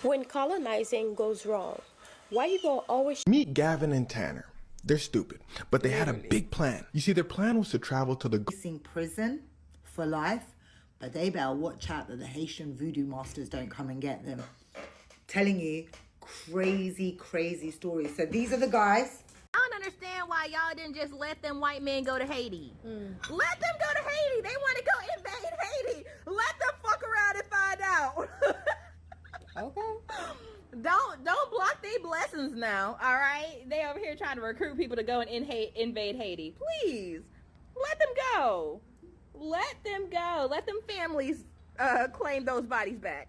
When colonizing goes wrong, why people always meet Gavin and Tanner. They're stupid, but they had a big plan. You see, their plan was to travel to the prison for life, but they better watch out that the Haitian voodoo masters don't come and get them. Telling you crazy stories. So these are the guys. I don't understand why y'all didn't just let them white men go to Haiti. Let them go to Haiti. They want to go invade Haiti. Let them fuck around and find out. Okay. Don't block their blessings now, all right? They over here trying to recruit people to go and invade Haiti. Please, let them go. Let them go. Let them families claim those bodies back.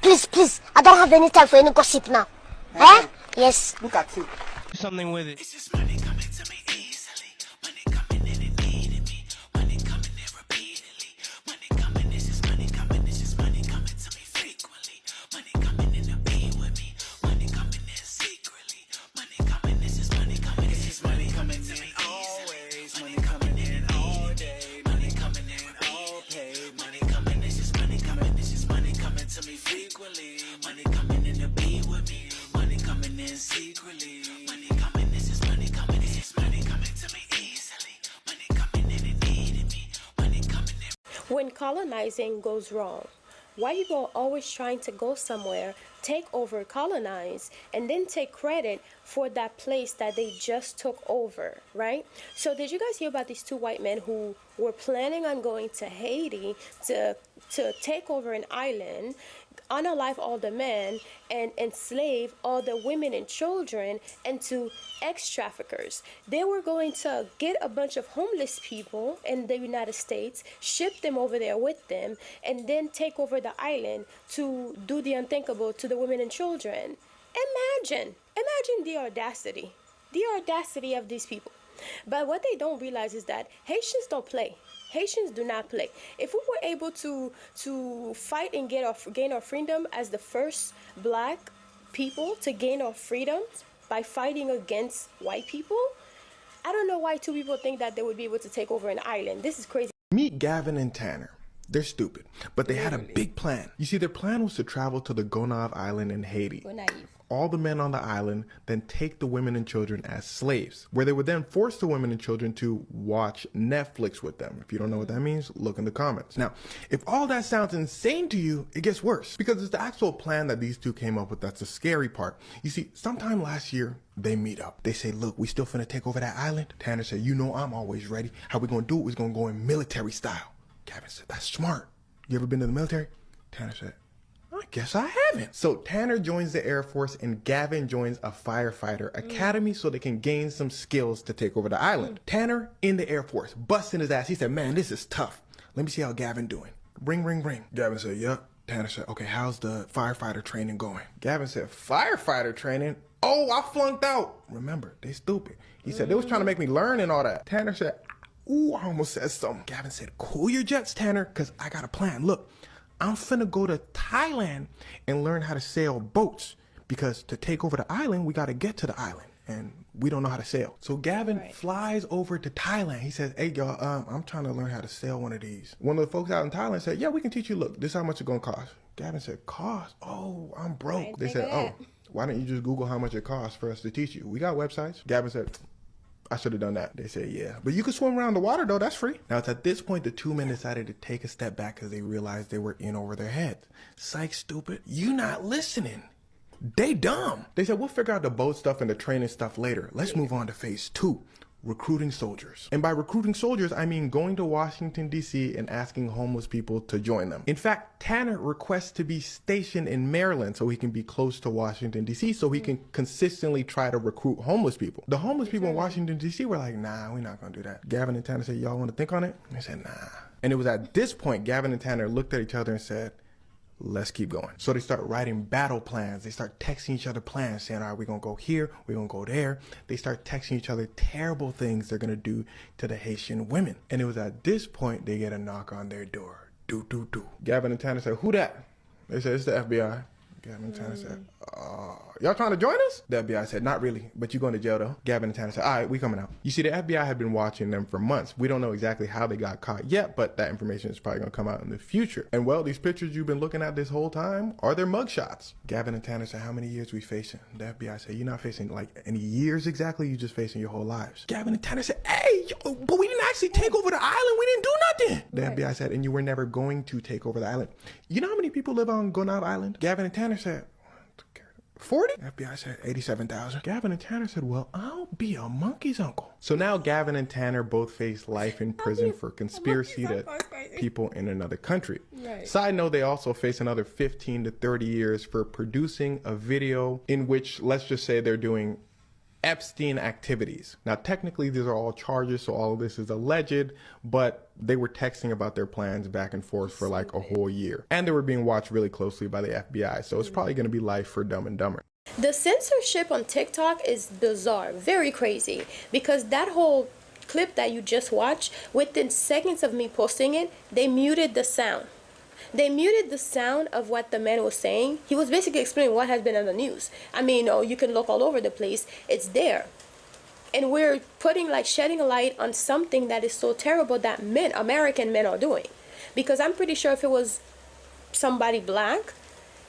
Please, I don't have any time for any gossip now. Huh? Yes. Look at you. Do something with it. It's just money coming to me easily. Money coming in and needing me. Money coming in repeatedly. Money coming, it's just money coming. It's just money coming to me frequently. Money coming in to be with me. Money coming in secretly. Money coming, it's just money coming. It's just money coming to me always. Money coming in all day. Money coming in all paid. Money coming, it's just money coming. It's just money coming to me frequently. Money coming in to be with me. Money coming in secretly. Money coming, this is money coming. This is money coming to me easily. Money coming in and needing me. Money coming in. when colonizing goes wrong, why people are always trying to go somewhere, take over, colonize, and then take credit for that place that they just took over, right? So did you guys hear about these two white men who were planning on going to Haiti to take over an island, unalive all the men, and enslave all the women and children into ex-traffickers? They were going to get a bunch of homeless people in the United States, ship them over there with them, and then take over the island to do the unthinkable to the women and children. Imagine the audacity of these people. But what they don't realize is that Haitians don't play. Haitians do not play. If we were able to fight and gain our freedom as the first black people to gain our freedoms by fighting against white people, I don't know why two people think that they would be able to take over an island. This is crazy. Meet Gavin and Tanner. They're stupid, but they had a big plan. You see, their plan was to travel to the Gonave Island in Haiti. All the men on the island, then take the women and children as slaves, where they would then force the women and children to watch Netflix with them. If you don't know what that means, look in the comments. Now, if all that sounds insane to you, it gets worse, because it's the actual plan that these two came up with that's the scary part. You see, sometime last year, they meet up. They say, look, we still finna take over that island. Tanner said, you know I'm always ready. How we gonna do it? We're gonna go in military style. Gavin said, that's smart. You ever been to the military? Tanner said, I guess I haven't. So Tanner joins the Air Force and Gavin joins a firefighter academy so they can gain some skills to take over the island. Tanner in the Air Force, busting his ass. He said, man, this is tough. Let me see how Gavin doing. Ring, ring, ring. Gavin said, yep. Tanner said, okay, how's the firefighter training going? Gavin said, firefighter training? Oh, I flunked out. Remember, they stupid. He said, they was trying to make me learn and all that. Tanner said, ooh, I almost said something. Gavin said, cool your jets, Tanner, because I got a plan. Look, I'm finna go to Thailand and learn how to sail boats, because to take over the island, we got to get to the island, and we don't know how to sail. So Gavin flies over to Thailand. He says, hey, y'all, I'm trying to learn how to sail one of these. One of the folks out in Thailand said, yeah, we can teach you. Look, this is how much it's going to cost. Gavin said, cost? Oh, I'm broke. They said, oh, why don't you just Google how much it costs for us to teach you? We got websites. Gavin said, I should have done that. They said, yeah. But you can swim around the water, though. That's free. Now, it's at this point the two men decided to take a step back because they realized they were in over their heads. Psych, stupid. You not listening. They dumb. They said, we'll figure out the boat stuff and the training stuff later. Let's move on to phase 2. Recruiting soldiers. And by recruiting soldiers, I mean going to Washington, D.C. and asking homeless people to join them. In fact, Tanner requests to be stationed in Maryland so he can be close to Washington, D.C. so he can consistently try to recruit homeless people. The homeless people in Washington, D.C. were like, nah, we're not going to do that. Gavin and Tanner said, y'all want to think on it? And they said, nah. And it was at this point, Gavin and Tanner looked at each other and said, let's keep going. So they start writing battle plans. They start texting each other plans saying, all right, we're going to go here. We're going to go there. They start texting each other terrible things they're going to do to the Haitian women. And it was at this point they get a knock on their door. Do. Gavin and Tanner said, who that? They said, it's the FBI. Gavin and Tanner said, y'all trying to join us? The FBI said, not really, but you going to jail though. Gavin and Tanner said, all right, we coming out. You see, the FBI had been watching them for months. We don't know exactly how they got caught yet, but that information is probably going to come out in the future. And well, these pictures you've been looking at this whole time are their mugshots. Gavin and Tanner said, how many years we facing? The FBI said, you're not facing like any years exactly, you're just facing your whole lives. Gavin and Tanner said, hey, yo, but we didn't actually take over the island. We didn't do nothing. The FBI said, and you were never going to take over the island. You know how many people live on Gonave Island? Gavin and Tanner said, 40? FBI said 87,000. Gavin and Tanner said, well, I'll be a monkey's uncle. So now Gavin and Tanner both face life in prison for conspiracy to people in another country. Right. Side note, they also face another 15 to 30 years for producing a video in which, let's just say, they're doing Epstein activities. Now, technically, these are all charges, so all of this is alleged, but they were texting about their plans back and forth for like a whole year. And they were being watched really closely by the FBI, so it's probably going to be life for Dumb and Dumber. The censorship on TikTok is bizarre, very crazy, because that whole clip that you just watched, within seconds of me posting it, they muted the sound. They muted the sound of what the man was saying. He was basically explaining what has been on the news. I mean, you can look all over the place. It's there. And we're putting, like, shedding a light on something that is so terrible that men, American men, are doing. Because I'm pretty sure if it was somebody black,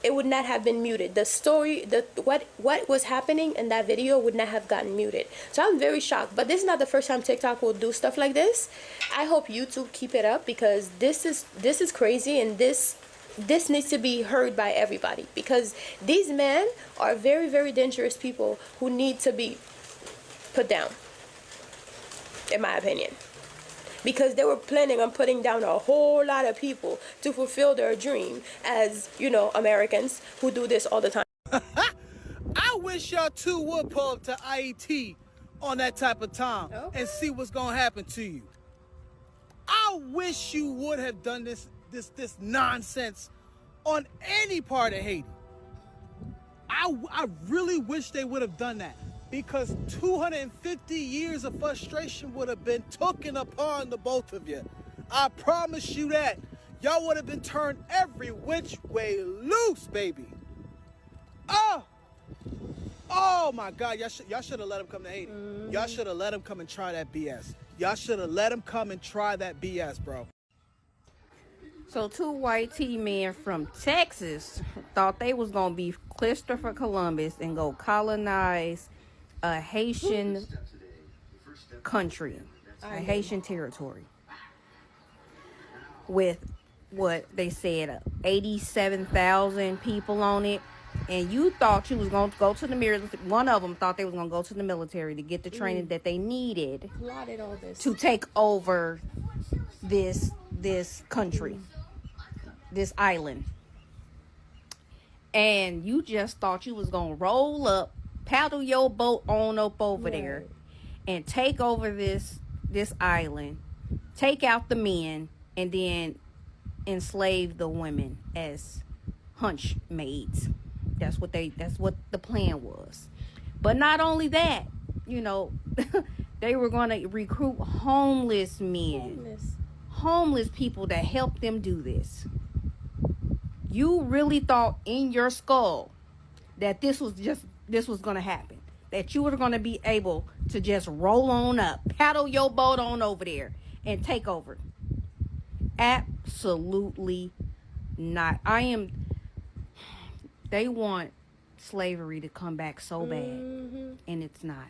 it would not have been muted. The story, what was happening in that video would not have gotten muted. So I'm very shocked. But this is not the first time TikTok will do stuff like this. I hope YouTube keep it up, because this is crazy, and this needs to be heard by everybody, because these men are very, very dangerous people who need to be put down, in my opinion. Because they were planning on putting down a whole lot of people to fulfill their dream as, you know, Americans who do this all the time. I wish y'all two would pull up to IET on that type of time and see what's gonna happen to you. I wish you would have done this nonsense on any part of Haiti. I really wish they would have done that, because 250 years of frustration would have been taken upon the both of you. I promise you that. Y'all would have been turned every which way loose, baby. Oh my God, y'all should have let him come to Haiti. Y'all should have let him come and try that BS. Y'all should have let him come and try that BS, bro. So two white T-men from Texas thought they was gonna be Christopher Columbus and go colonize a Haitian country, a Haitian territory, with what they said 87,000 people on it. And you thought you was going to go to the military. One of them thought they was going to go to the military to get the training that they needed to take over this country, this island. And you just thought you was going to roll up, paddle your boat on up over there, and take over this island, take out the men, and then enslave the women as hunch maids. That's what the plan was. But not only that, you know, they were going to recruit homeless men, homeless people to help them do this. You really thought in your skull that this was going to happen, that you were going to be able to just roll on up, paddle your boat on over there and take over. Absolutely not. They want slavery to come back so bad, and it's not.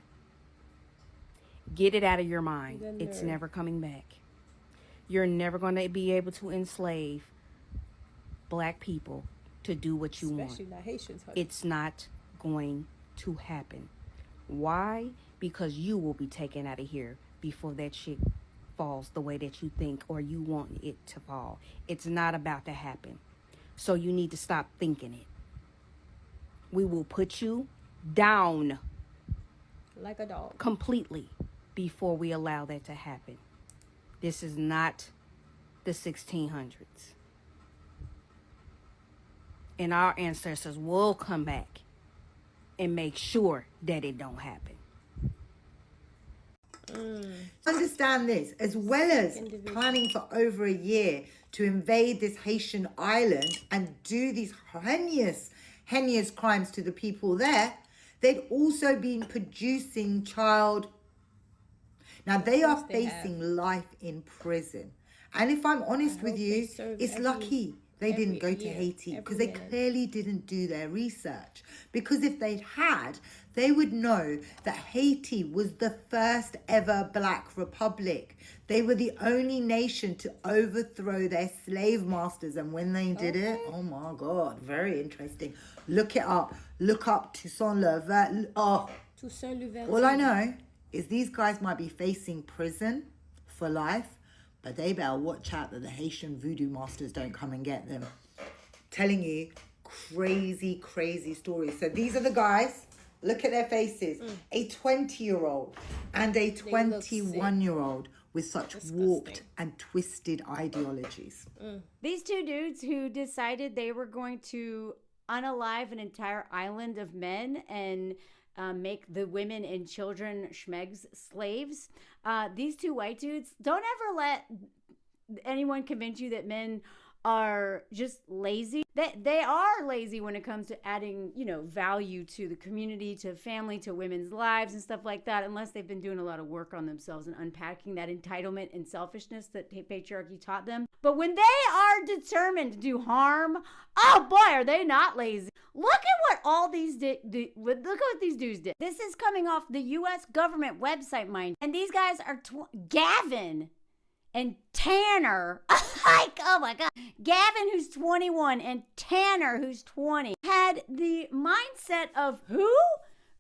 Get it out of your mind. It's never coming back. You're never going to be able to enslave black people to do what you want. Not Haitians, it's not going to happen. Why? Because you will be taken out of here before that shit falls the way that you think or you want it to fall. It's not about to happen. So you need to stop thinking it. We will put you down like a dog completely before we allow that to happen. This is not the 1600s. And our ancestors will come back and make sure that it don't happen. Understand this, as well as planning for over a year to invade this Haitian island and do these heinous heinous crimes to the people there, they'd also been producing child. Now, they are facing life in prison. And if I'm honest with you, it's lucky they didn't go to Haiti, because they clearly didn't do their research. Because if they'd had, they would know that Haiti was the first ever black republic. They were the only nation to overthrow their slave masters. And when they did it, oh my God, very interesting. Look it up. Look up Toussaint Louverture. Oh, all I know is these guys might be facing prison for life, but they better watch out that the Haitian voodoo masters don't come and get them. Telling you crazy, crazy stories. So these are the guys. Look at their faces. A 20-year-old and a 21-year-old with such warped and twisted ideologies. These two dudes who decided they were going to unalive an entire island of men and make the women and children schmegs slaves. These two white dudes, don't ever let anyone convince you that men are just lazy. They are lazy when it comes to adding, value to the community, to family, to women's lives and stuff like that, unless they've been doing a lot of work on themselves and unpacking that entitlement and selfishness that patriarchy taught them. But when they are determined to do harm, oh boy, are they not lazy. Look at what all these look at what these dudes did. This is coming off the U.S. government website, mind. And these guys are Gavin and Tanner, like, oh my God. Gavin, who's 21, and Tanner, who's 20, had the mindset of who?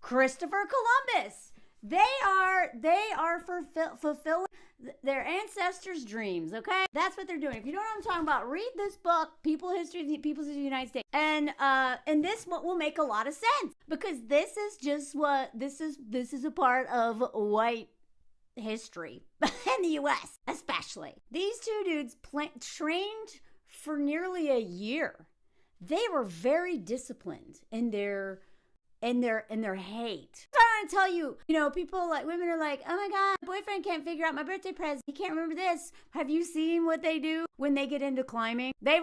Christopher Columbus. They are fulfilling their ancestors' dreams, okay? That's what they're doing. If you know what I'm talking about, read this book, People's History of the United States. And this will make a lot of sense, because this is just what this is a part of white history in the U.S. especially. These two dudes trained for nearly a year. They were very disciplined in their hate. So I want to tell you, people like women are like, oh my God, my boyfriend can't figure out my birthday present. He can't remember this. Have you seen what they do when they get into climbing? They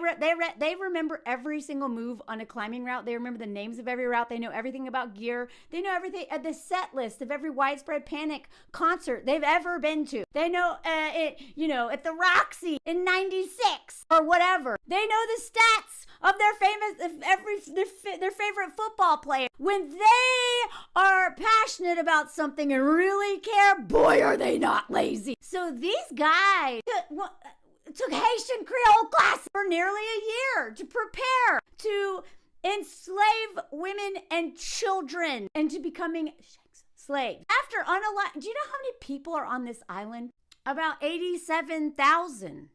remember every single move on a climbing route. They remember the names of every route. They know everything about gear. They know everything at the set list of every Widespread Panic concert they've ever been to. They know at the Roxy in '96 or whatever. They know the stats of their favorite football player. When they are passionate about something and really care, boy, are they not lazy. So these guys took Haitian Creole classes for nearly a year to prepare to enslave women and children into becoming slaves. After do you know how many people are on this island? About 87,000.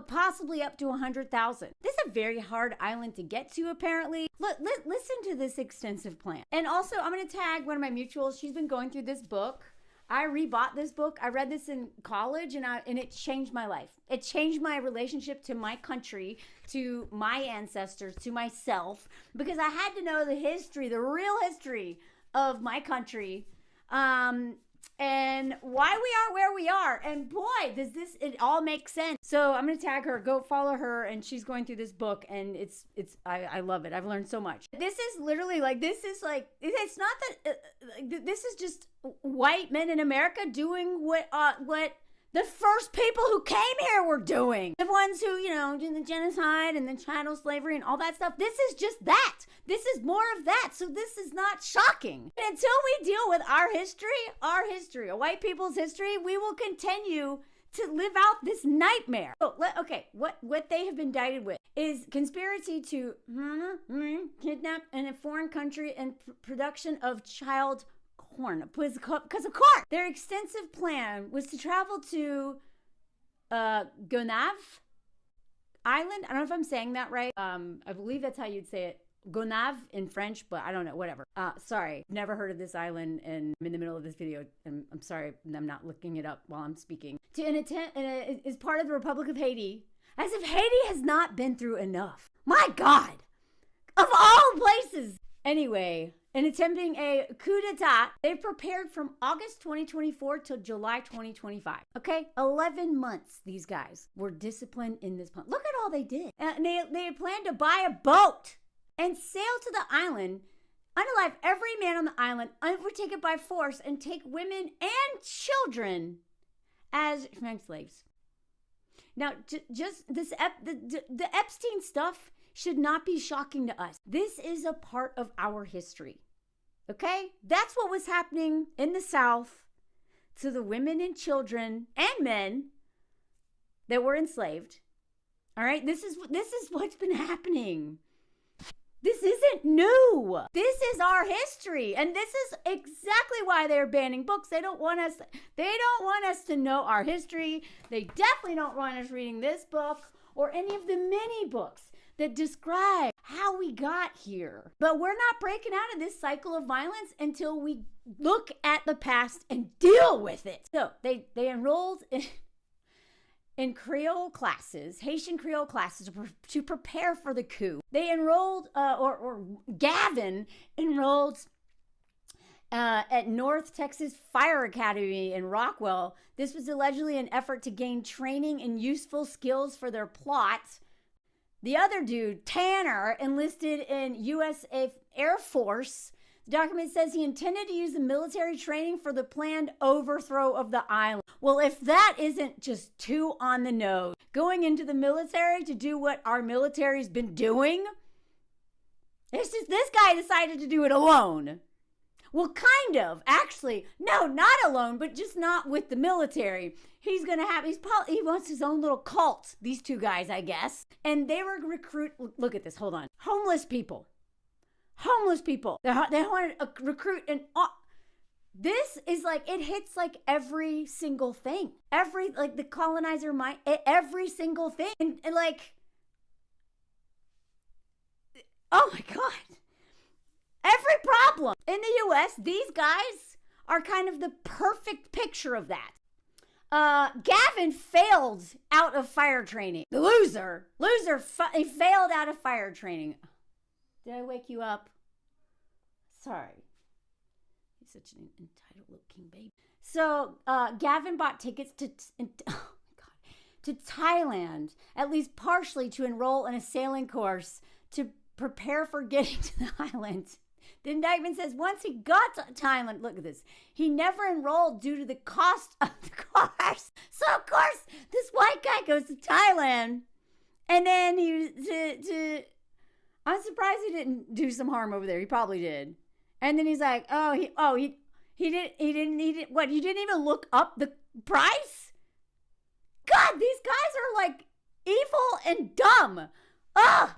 Possibly up to 100,000. This is a very hard island to get to, apparently. Listen to this extensive plan. And also, I'm going to tag one of my mutuals. She's been going through this book. I rebought this book. I read this in college, and it changed my life. It changed my relationship to my country, to my ancestors, to myself, because I had to know the history, the real history of my country, and why we are where we are. And boy, it all makes sense. So I'm going to tag her, go follow her. And she's going through this book, and I love it. I've learned so much. This is literally it's not that, this is just white men in America doing what the first people who came here were doing. The ones who, did the genocide and the chattel slavery and all that stuff. This is just that. This is more of that. So this is not shocking. And until we deal with our history, white people's history, we will continue to live out this nightmare. So, okay, what they have been indicted with is conspiracy to kidnap in a foreign country and production of child corn, because of corn. Their extensive plan was to travel to Gonave Island. I don't know if I'm saying that right. I believe that's how you'd say it. Gonave in French, but I don't know, whatever. Sorry, never heard of this island, and I'm in the middle of this video, and I'm sorry, I'm not looking it up while I'm speaking. Is part of the Republic of Haiti, as if Haiti has not been through enough. My God, of all places. Anyway, in attempting a coup d'etat, they've prepared from August 2024 till July 2025. Okay, 11 months these guys were disciplined in this plan. Look at all they did. And they had planned to buy a boat and sail to the island, unalive every man on the island, overtake it by force, and take women and children as slaves. Now, just this, the Epstein stuff should not be shocking to us. This is a part of our history, okay? That's what was happening in the South to the women and children and men that were enslaved. All right, this is what's been happening. This isn't new. This is our history, and this is exactly why they're banning books. They don't want us to know our history. They definitely don't want us reading this book or any of the many books that describe how we got here. But we're not breaking out of this cycle of violence until we look at the past and deal with it. So they enrolled in Creole classes, Haitian Creole classes, to prepare for the coup. They enrolled, or Gavin enrolled at North Texas Fire Academy in Rockwell. This was allegedly an effort to gain training and useful skills for their plot. The other dude, Tanner, enlisted in U.S. Air Force. The document says he intended to use the military training for the planned overthrow of the island. Well, if that isn't just too on the nose, going into the military to do what our military's been doing, it's just this guy decided to do it alone. Well, kind of, actually. No, not alone, but just not with the military. He wants his own little cult, these two guys, I guess. And they were look at this, hold on. Homeless people. They want to recruit this is like, it hits like every single thing. Like the colonizer mind, every single thing. And like, oh my God. Every problem in the U.S., these guys are kind of the perfect picture of that. Gavin failed out of fire training. The loser, he failed out of fire training. Did I wake you up? Sorry. He's such an entitled little king baby. So Gavin bought tickets to Thailand, at least partially to enroll in a sailing course to prepare for getting to the island. The indictment says once he got to Thailand, look at this, he never enrolled due to the cost of the course. So, of course, this white guy goes to Thailand, and then I'm surprised he didn't do some harm over there. He probably did. And then he's like, he didn't, what, you didn't even look up the price? God, these guys are like evil and dumb. Ugh.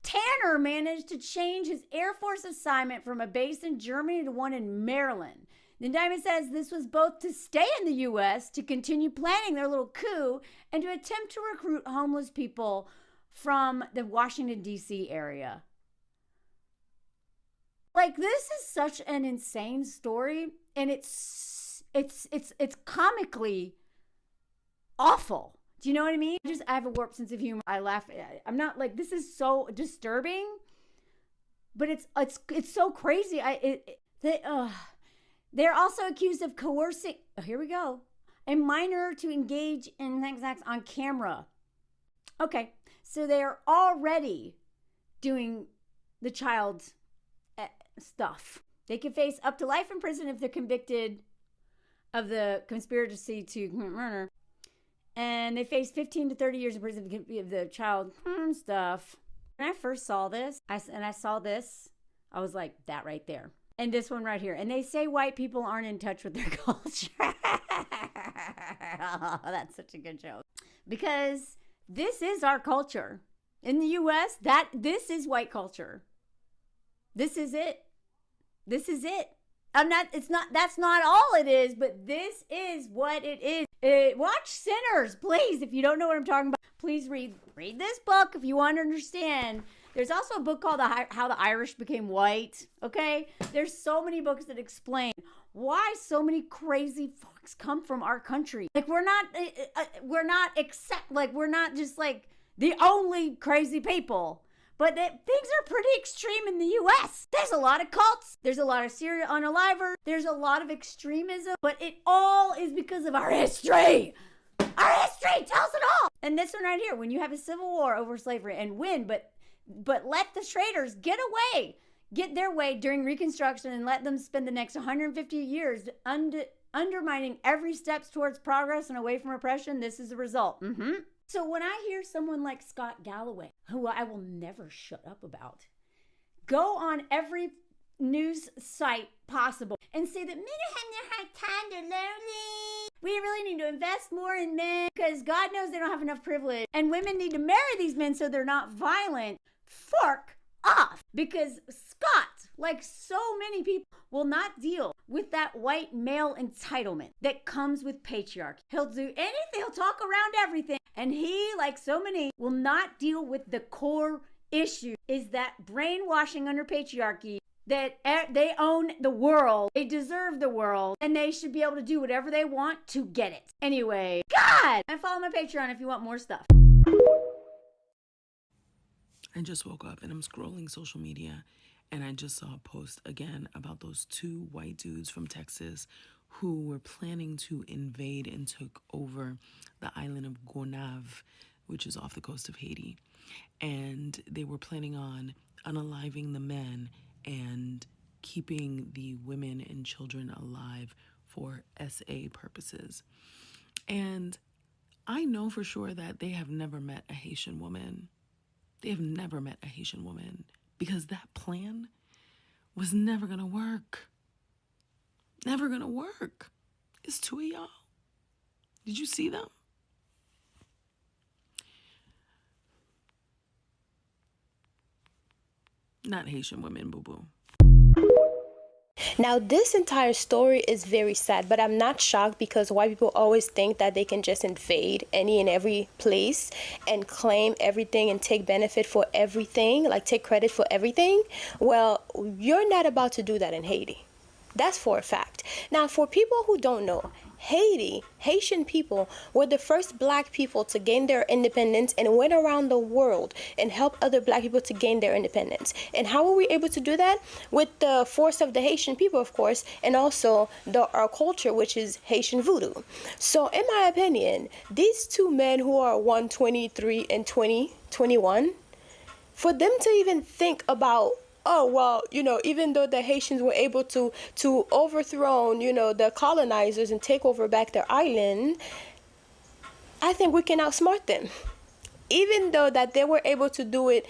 Tanner managed to change his Air Force assignment from a base in Germany to one in Maryland. The indictment says this was both to stay in the U.S., to continue planning their little coup, and to attempt to recruit homeless people from the Washington, D.C. area. Like, this is such an insane story, and it's comically awful. Do you know what I mean? I have a warped sense of humor. I laugh. I'm not like, this is so disturbing, but it's so crazy. They're also accused of coercing, here we go, a minor to engage in sex on camera. Okay, so they're already doing the child stuff. They could face up to life in prison if they're convicted of the conspiracy to commit murder. And they face 15 to 30 years in prison of the child stuff. When I first saw this, I was like, that right there. And this one right here. And they say white people aren't in touch with their culture. Oh, that's such a good joke. Because this is our culture. In the U.S., this is white culture. This is it. This is it. That's not all it is, but this is what it is. Watch Sinners, please. If you don't know what I'm talking about, please read this book if you want to understand. There's also a book called How the Irish Became White, okay? There's so many books that explain why so many crazy folks come from our country. Like, we're not just like the only crazy people. But things are pretty extreme in the U.S. There's a lot of cults. There's a lot of serial unalivers. There's a lot of extremism. But it all is because of our history. Our history tells it all. And this one right here, when you have a civil war over slavery and win, but But let the traders get their way during Reconstruction, and let them spend the next 150 years undermining every steps towards progress and away from oppression. This is the result. So when I hear someone like Scott Galloway, who I will never shut up about, go on every news site possible and say that men are having a hard time, they're lonely. We really need to invest more in men because God knows they don't have enough privilege. And women need to marry these men so they're not violent. Fork off. Because Scott, like so many people, will not deal with that white male entitlement that comes with patriarchy. He'll do anything, he'll talk around everything. And he, like so many, will not deal with the core issue, is that brainwashing under patriarchy, that they own the world, they deserve the world, and they should be able to do whatever they want to get it. Anyway, God! And follow my Patreon if you want more stuff. I just woke up and I'm scrolling social media, and I just saw a post again about those two white dudes from Texas who were planning to invade and took over the island of Gonave, which is off the coast of Haiti. And they were planning on unaliving the men and keeping the women and children alive for SA purposes. And I know for sure that they have never met a Haitian woman. They have never met a Haitian woman, because that plan was never gonna work. Never gonna work. It's two of y'all. Did you see them? Not Haitian women, boo-boo. Now, this entire story is very sad, but I'm not shocked, because white people always think that they can just invade any and every place and claim everything and take benefit for everything, like take credit for everything. Well, you're not about to do that in Haiti. That's for a fact. Now, for people who don't know, Haitian people were the first black people to gain their independence and went around the world and helped other black people to gain their independence. And how were we able to do that? With the force of the Haitian people, of course, and also our culture, which is Haitian voodoo. So in my opinion, these two men who are 123 and 21, for them to even think about, oh, well, even though the Haitians were able to overthrow, the colonizers and take over back their island, I think we can outsmart them. Even though that they were able to do it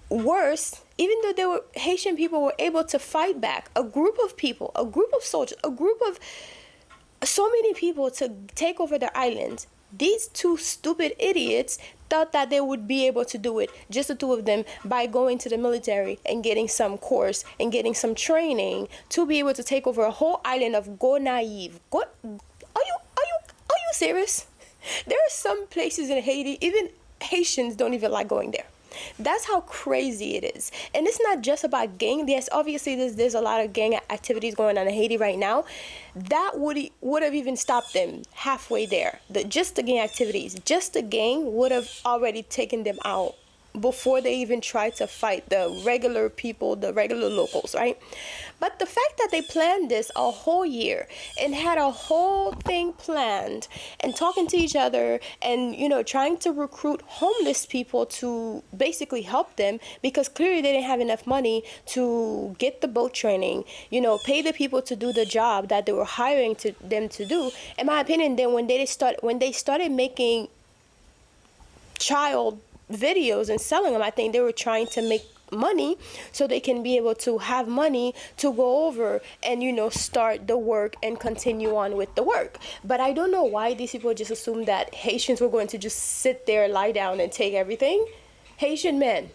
worse, even though Haitian people were able to fight back, a group of people, a group of soldiers, a group of so many people to take over their islands, these two stupid idiots thought that they would be able to do it, just the two of them, by going to the military and getting some course and getting some training to be able to take over a whole island of Gonaive. Are you serious? There are some places in Haiti, even Haitians don't even like going there. That's how crazy it is. And it's not just about gang. Yes, obviously there's a lot of gang activities going on in Haiti right now. That would have even stopped them halfway there. Just the gang activities, just the gang would have already taken them out before they even tried to fight the regular people, the regular locals, right? But the fact that they planned this a whole year and had a whole thing planned and talking to each other and, trying to recruit homeless people to basically help them, because clearly they didn't have enough money to get the boat training, pay the people to do the job that they were hiring them to do. In my opinion, then when they started making child videos and selling them, I think they were trying to make money so they can be able to have money to go over and start the work and continue on with the work. But I don't know why these people just assumed that Haitians were going to just sit there, lie down and take everything. Haitian men,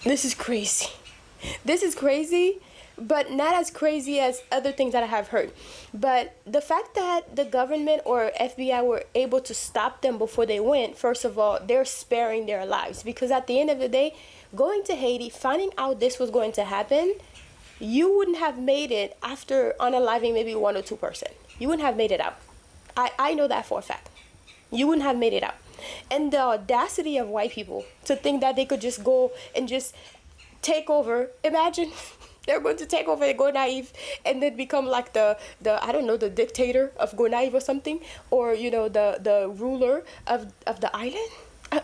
this is crazy. This is crazy, but not as crazy as other things that I have heard. But the fact that the government or FBI were able to stop them before they went, first of all, they're sparing their lives. Because at the end of the day, going to Haiti, finding out this was going to happen, you wouldn't have made it after unaliving maybe 1 or 2%. You wouldn't have made it out. I know that for a fact. You wouldn't have made it out. And the audacity of white people to think that they could just go and just take over. Imagine they're going to take over Gonaive and then become like the I don't know, the dictator of Gonaive or something, or the ruler of the island.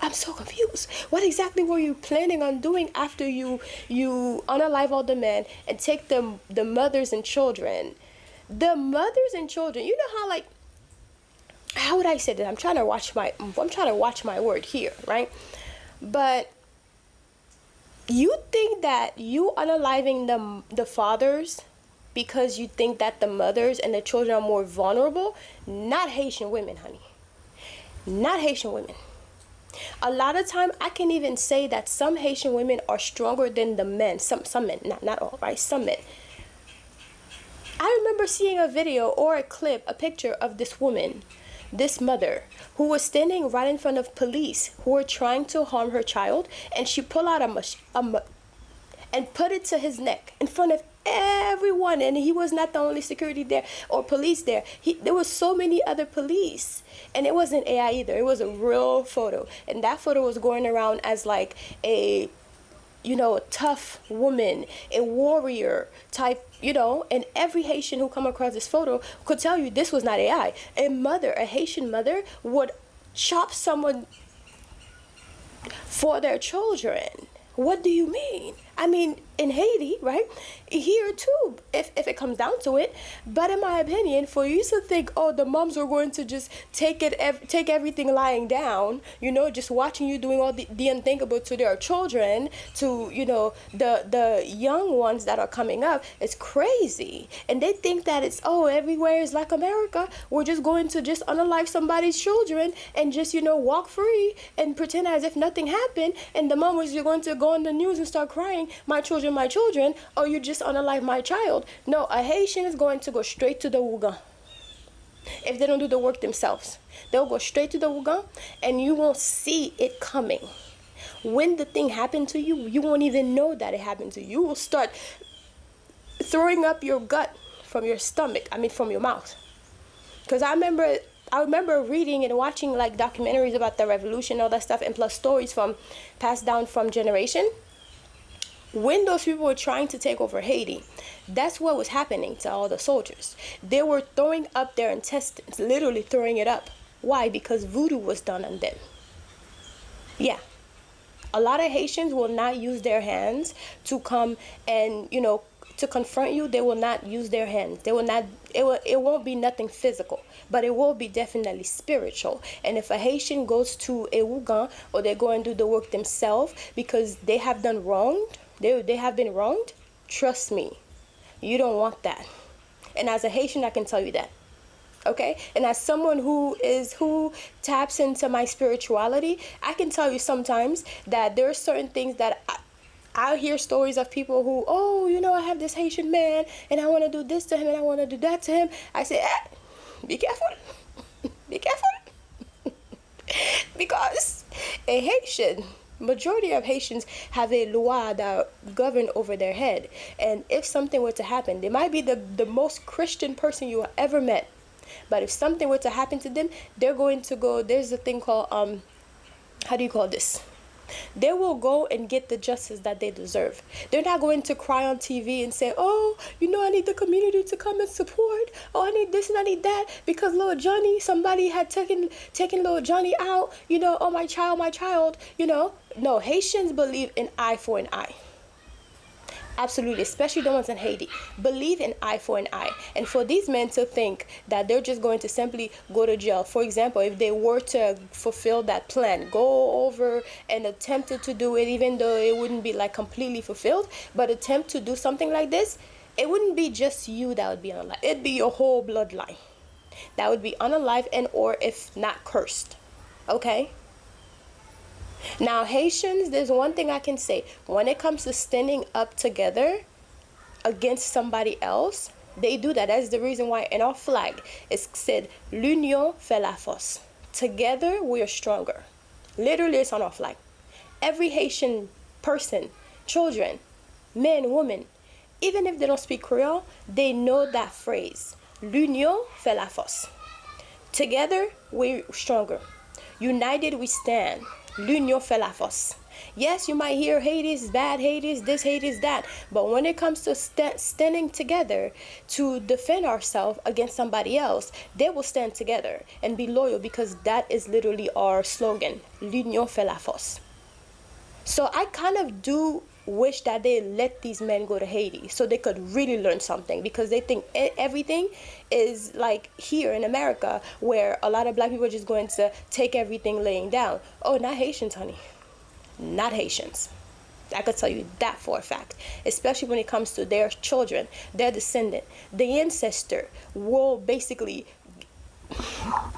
I'm so confused. What exactly were you planning on doing after you unalive all the men and take the mothers and children? The mothers and children, you know how, like, how would I say that? I'm trying to watch my word here, right? But you think that you unaliving the fathers because you think that the mothers and the children are more vulnerable? Not Haitian women, honey. Not Haitian women. A lot of time, I can even say that some Haitian women are stronger than the men. Some men, not all, right? Some men. I remember seeing a video or a clip, a picture of this woman, this mother, who was standing right in front of police who were trying to harm her child, and she pulled out and put it to his neck in front of everyone, and he was not the only security there or police there. There was so many other police, and it wasn't AI either. It was a real photo, and that photo was going around as like a tough woman, a warrior type, and every Haitian who come across this photo could tell you this was not AI. A Haitian mother would chop someone for their children. What do you mean? I mean, in Haiti, right? Here too, if it comes down to it. But in my opinion, for you to think, oh, the moms are going to just take everything lying down, just watching you doing all the unthinkable to their children, to, the young ones that are coming up, it's crazy. And they think that it's, everywhere is like America. We're just going to just unalive somebody's children and just, walk free and pretend as if nothing happened. And the mom was going to go on the news and start crying, my children, or you just unalive my child. No, a Haitian is going to go straight to the Wugan. If they don't do the work themselves, they'll go straight to the Wugan, and you won't see it coming. When the thing happened to you, you won't even know that it happened to you. You will start throwing up your gut from your stomach, from your mouth. Because I remember reading and watching like documentaries about the revolution, all that stuff, and plus stories passed down from generation. When those people were trying to take over Haiti, that's what was happening to all the soldiers. They were throwing up their intestines, literally throwing it up. Why? Because voodoo was done on them. Yeah. A lot of Haitians will not use their hands to come and, to confront you. They will not use their hands. They will not, it won't be nothing physical, but it will be definitely spiritual. And if a Haitian goes to a Wugan, or they go and do the work themselves because they have done wronged, they have been wronged, trust me, you don't want that. And as a Haitian, I can tell you that. Okay? And as someone who taps into my spirituality, I can tell you sometimes that there are certain things that I hear stories of people who, I have this Haitian man and I want to do this to him and I want to do that to him. I say, be careful. Be careful. Because a Haitian, majority of Haitians have a loi that govern over their head. And if something were to happen, they might be the most Christian person you ever met. But if something were to happen to them, they're going to go, there's a thing called, how do you call this? They will go and get the justice that they deserve. They're not going to cry on TV and say, I need the community to come and support. I need this and I need that because little Johnny, somebody had taken little Johnny out, my child, No, Haitians believe in eye for an eye. Absolutely, especially the ones in Haiti, believe in eye for an eye. And for these men to think that they're just going to simply go to jail, for example, if they were to fulfill that plan, go over and attempted to do it, even though it wouldn't be like completely fulfilled, but attempt to do something like this, it wouldn't be just you that would be unalive. It'd be your whole bloodline that would be unalive and or if not cursed. Okay? Now, Haitians, there's one thing I can say. When it comes to standing up together against somebody else, they do that. That's the reason why in our flag it's said, l'union fait la force. Together, we are stronger. Literally, it's on our flag. Every Haitian person, children, men, women, even if they don't speak Creole, they know that phrase. L'union fait la force. Together, we're stronger. United, we stand. L'union fait la force. Yes, you might hear Haiti is bad, Haiti is this, Haiti is that. But when it comes to standing together to defend ourselves against somebody else, they will stand together and be loyal, because that is literally our slogan. L'union fait la force. So I kind of do wish that they let these men go to Haiti so they could really learn something, because they think everything is like here in America, where a lot of black people are just going to take everything laying down. Oh, not Haitians, honey. Not Haitians. I could tell you that for a fact, especially when it comes to their children, their descendant, the ancestor will basically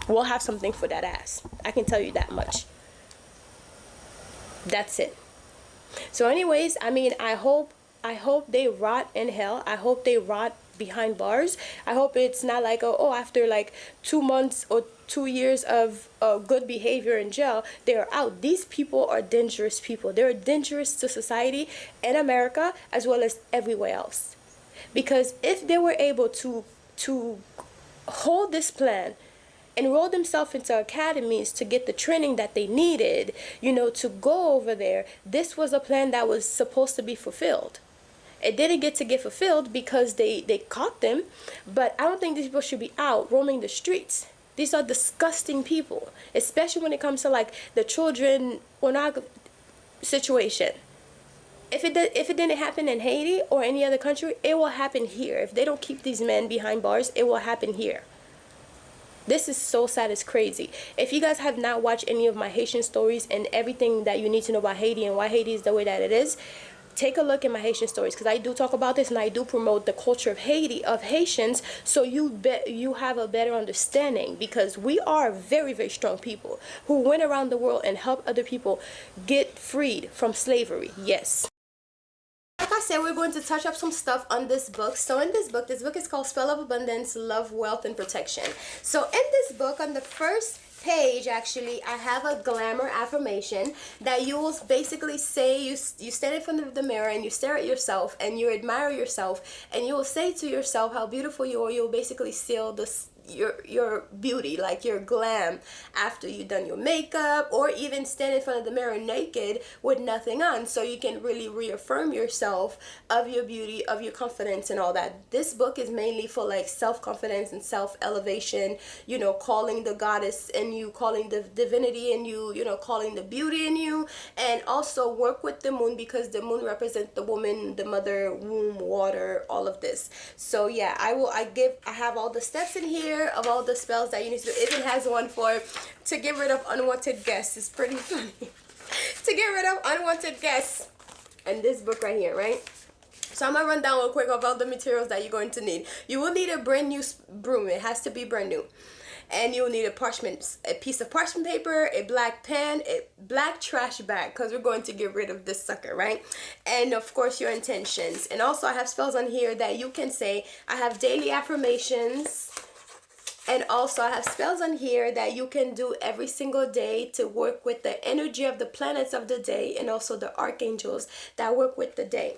will have something for that ass. I can tell you that much. That's it. So anyways, I mean, I hope they rot in hell. I hope they rot behind bars. I hope it's not like, oh, after like 2 months or 2 years of good behavior in jail, they're out. These people are dangerous people. They're dangerous to society in America as well as everywhere else. Because if they were able to hold this plan, enroll themselves into academies to get the training that they needed, to go over there, this was a plan that was supposed to be fulfilled. It didn't get fulfilled because they caught them, but I don't think these people should be out roaming the streets. These are disgusting people, especially when it comes to like the children pornography situation. If it didn't happen in Haiti or any other country, it will happen here. If they don't keep these men behind bars, it will happen here. This is so sad, it's crazy. If you guys have not watched any of my Haitian stories and everything that you need to know about Haiti and why Haiti is the way that it is, take a look at my Haitian stories, because I do talk about this and I do promote the culture of Haiti, of Haitians, so you have a better understanding, because we are very, very strong people who went around the world and helped other people get freed from slavery. Yes. Like I said, we're going to touch up some stuff on this book. So in this book is called Spell of Abundance, Love, Wealth, and Protection. So in this book, on the first page, actually, I have a glamour affirmation that you will basically say, you stand in front of the mirror and you stare at yourself and you admire yourself, and you will say to yourself how beautiful you are. You'll basically seal your beauty, like your glam, after you've done your makeup, or even stand in front of the mirror naked with nothing on, so you can really reaffirm yourself of your beauty, of your confidence and all that. This book is mainly for like self-confidence and self-elevation, calling the goddess in you, calling the divinity in you, calling the beauty in you, and also work with the moon, because the moon represents the woman, the mother, womb, water, all of this. So yeah, I have all the steps in here of all the spells that you need to do. It even has one to get rid of unwanted guests. It's pretty funny. To get rid of unwanted guests. And this book right here, right? So I'm gonna run down real quick of all the materials that you're going to need. You will need a brand new broom. It has to be brand new. And you'll need a piece of parchment paper, a black pen, a black trash bag, because we're going to get rid of this sucker, right? And of course your intentions. And also I have spells on here that you can say. I have daily affirmations. And also I have spells on here that you can do every single day to work with the energy of the planets of the day, and also the archangels that work with the day.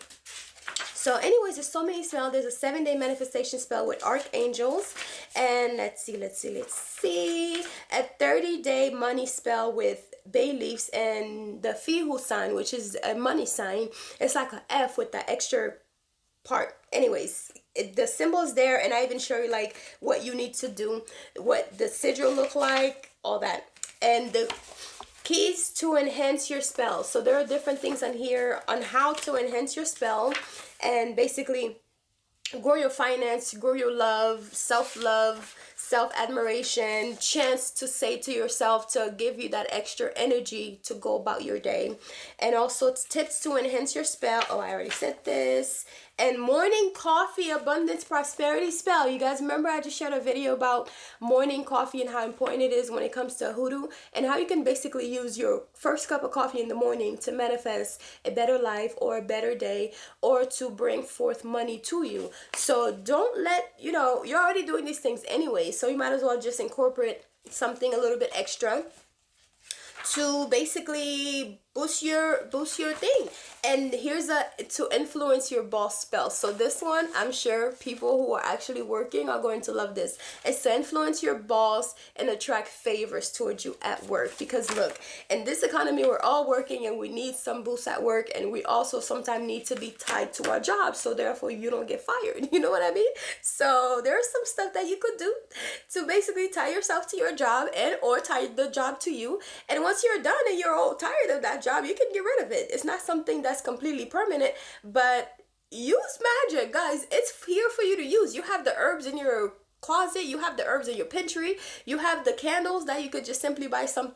So anyways, there's so many spells. There's a 7-day manifestation spell with archangels. And let's see. A 30-day money spell with bay leaves and the Fihu sign, which is a money sign. It's like an F with the extra part. Anyways, the symbol is there, and I even show you like what you need to do, what the sigil look like, all that. And the keys to enhance your spell. So there are different things on here on how to enhance your spell and basically grow your finance, grow your love, self-love, self-admiration, chance to say to yourself to give you that extra energy to go about your day. And also it's tips to enhance your spell. Oh, I already said this. And morning coffee abundance prosperity spell. You guys remember I just shared a video about morning coffee and how important it is when it comes to hoodoo, and how you can basically use your first cup of coffee in the morning to manifest a better life or a better day, or to bring forth money to you. So don't let, you're already doing these things anyway, so you might as well just incorporate something a little bit extra to basically boost your thing. And here's a to influence your boss spell. So this one, I'm sure people who are actually working are going to love this. It's to influence your boss and attract favors towards you at work. Because look, in this economy, we're all working and we need some boost at work, and we also sometimes need to be tied to our job, so therefore you don't get fired. You know what I mean? So there's some stuff that you could do to basically tie yourself to your job, and or tie the job to you. And once you're done and you're all tired of that job, you can get rid of it. It's not something that's completely permanent, but use magic, guys. It's here for you to use. You have the herbs in your closet, you have the herbs in your pantry, you have the candles that you could just simply buy some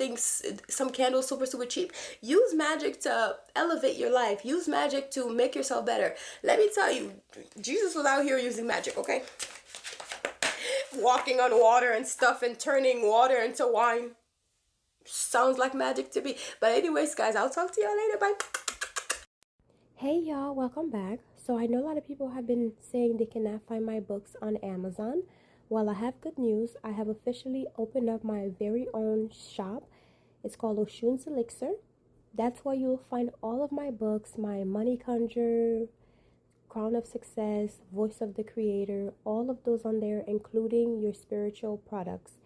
candles super cheap. Use magic to elevate your life. Use magic to make yourself better. Let me tell you, Jesus was out here using magic, okay? Walking on water and stuff and turning water into wine. Sounds like magic to me. But anyways, guys, I'll talk to y'all later. Bye. Hey y'all, welcome back. So I know a lot of people have been saying they cannot find my books on Amazon. Well, I have good news. I have officially opened up my very own shop. It's called Oshun's Elixir. That's where you'll find all of my books, my Money Conjure, Crown of Success, Voice of the Creator, all of those on there, including your spiritual products.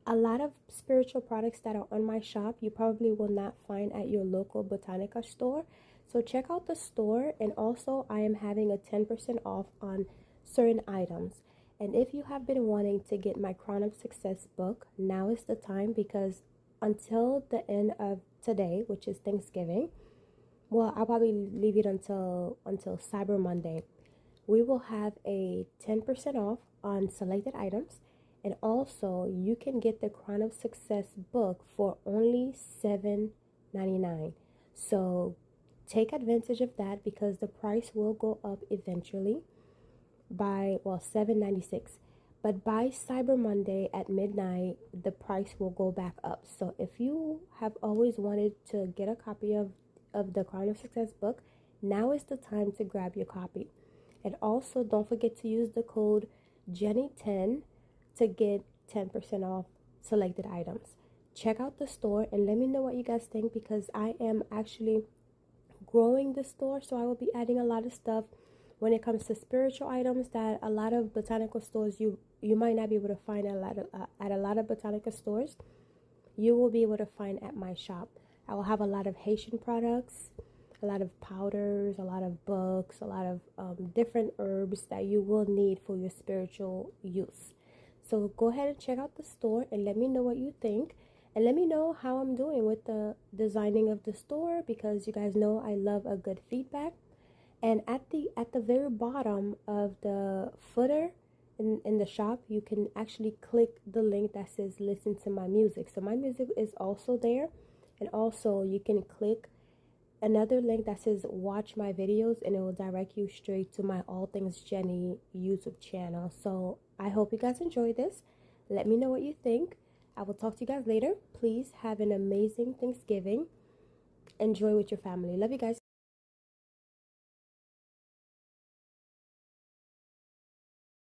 A lot of spiritual products that are on my shop you probably will not find at your local Botanica store. So check out the store, and also I am having a 10% off on certain items. And if you have been wanting to get my Crown of Success book, now is the time, because until the end of today, which is Thanksgiving, well, I'll probably leave it until Cyber Monday, we will have a 10% off on selected items. And also, you can get the Crown of Success book for only $7.99. So take advantage of that, because the price will go up eventually by, well, $7.96. But by Cyber Monday at midnight, the price will go back up. So if you have always wanted to get a copy of the Crown of Success book, now is the time to grab your copy. And also, don't forget to use the code Jenny10 to get 10% off selected items. Check out the store and let me know what you guys think, because I am actually growing the store, so I will be adding a lot of stuff when it comes to spiritual items that a lot of botanical stores you might not be able to find at a lot of botanical stores. You will be able to find at my shop. I will have a lot of Haitian products, a lot of powders, a lot of books, a lot of different herbs that you will need for your spiritual use. So go ahead and check out the store and let me know what you think. And let me know how I'm doing with the designing of the store, because you guys know I love a good feedback. And at the very bottom of the footer in the shop, you can actually click the link that says listen to my music. So my music is also there. And also you can click another link that says watch my videos, and it will direct you straight to my All Things Jenny YouTube channel. So I hope you guys enjoy this. Let me know what you think. I will talk to you guys later. Please have an amazing Thanksgiving. Enjoy with your family. Love you guys.